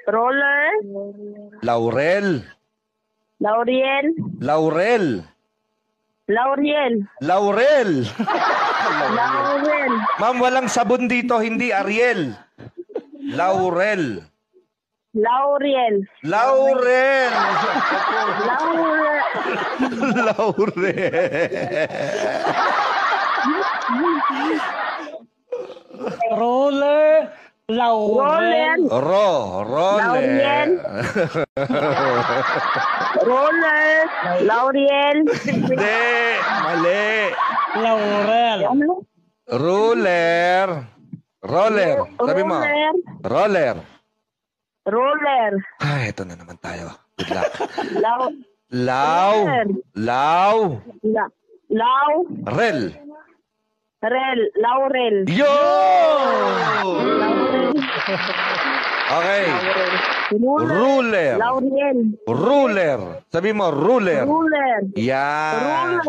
Roller. Laurel. Lauriel. Laurel. Lauriel. Laurel. Laurel. Ma'am, walang sabon dito, hindi Ariel. Laurel. Lauriel. Laurel. Laurel. Laurel. Roller. Laurel. Roller. Roller. Lauriel. Hindi, mali. Laurel. Roller. Roller. Sabi mo. Roller. Roller. Ay, ito na naman tayo. Good luck. Law. Law. Law. Rel. Rel. Laurel. Yo! Laurel. Okay. Ruler. Lauriel. Ruler. Sabi mo, ruler. Ruler. Yeah.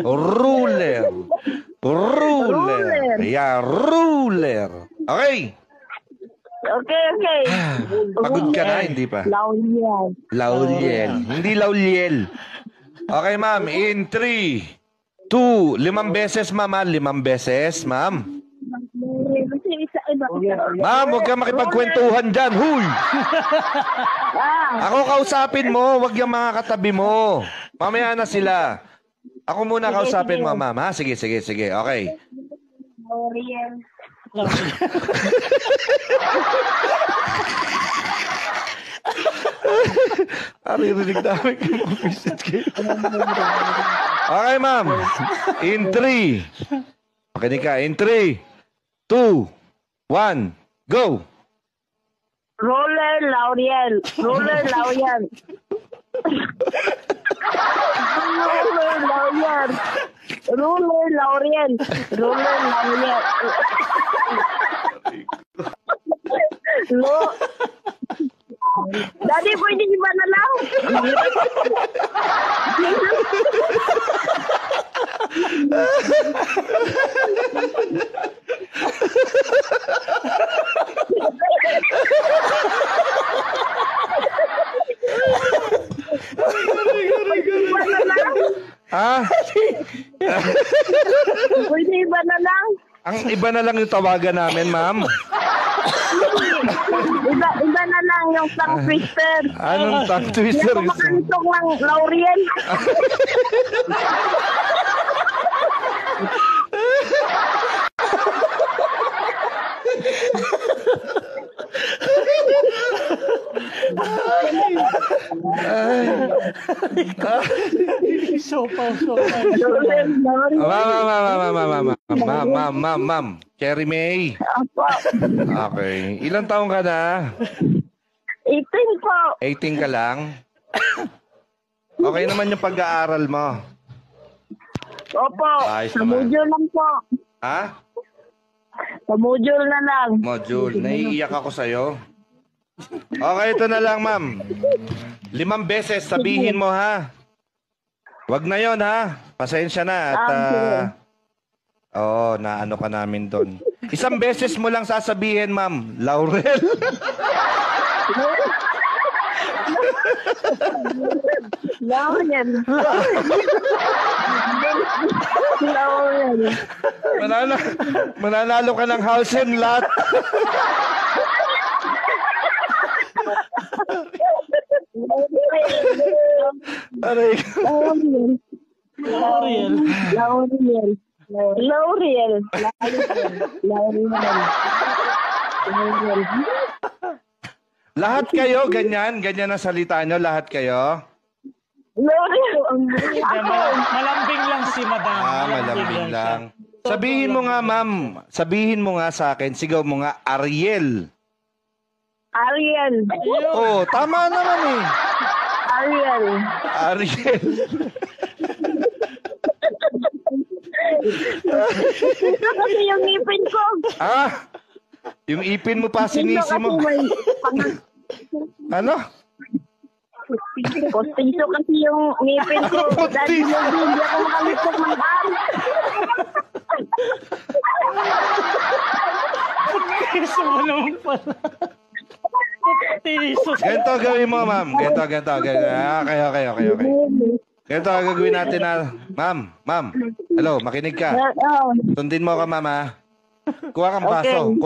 Ruler. Ruler. Yeah, ruler. Okay. Okay. Pagod ka na, hindi pa? Lauriel. Lauriel. Hindi Lauriel. Okay, ma'am. In 3, 2, 5 beses, ma'am. 5 beses, ma'am. Ma'am, huwag ka makipagkwentuhan dyan. Huy! Ako kausapin mo. Huwag yung mga katabi mo. Mamaya na sila. Ako muna kausapin mo, ma'am. Ha? Sige. Okay. Lauriel. Aririnig namin kung mag-visit kayo. Okay, ma'am. In 3. Makinig ka. In 3, 2, 1, go! Roller. Lauriel. Roller. Lauriel. Roller. Lauriel. Roller. Lauriel. Roller. Lauriel. Daddy, pwede iba na lang? Ha? Pwede iba na lang? Ang iba na lang yung tawagan namin, ma'am. Iba na lang yung tongue twister. Anong tongue twister? Yung kumakantong ng Lauriel. Ma'am. Cherry May. Okay. Ilang taong ka na? 18 po. 18 ka lang? Okay naman yung pag-aaral mo. Opo. Ayos Sa naman. module lang po. Ha? Sa module na lang. Module. Naiiyak ako sa'yo. Okay, ito na lang, ma'am. 5 beses, sabihin mo, ha? Wag na yon, ha? Pasensya na. At, oo, naano ka namin doon. 1 beses mo lang sasabihin, ma'am. Laurel. Lauriel. Lauriel. Mananalo ka ng house and lot. Aray. Lauriel. Lauriel. Lauriel. Lauriel. Lahat kayo, ganyan ang salita nyo, lahat kayo? Lauriel. Malambing lang si madam. Malambing lang. Sabihin mo nga, ma'am. Sabihin mo nga sa akin, sigaw mo nga, Ariel. Ariel. Oh, tama naman eh. Ariel. Ariel. Ito kasi yung ngipin ko. Ah? Yung ipin mo pa, sinisi mo. Ano? Postiso kasi yung ngipin ko. Dahil hindi ako makalitok ng arm. Tiso mo naman pala. Tiso. Ganito gawin mo, ma'am. Ganito. Okay. Ganito ang gagawin natin na, ma'am. Hello, makinig ka. Oo. Sundin mo ka, ma'am, ha? Kuha kang Okay. baso.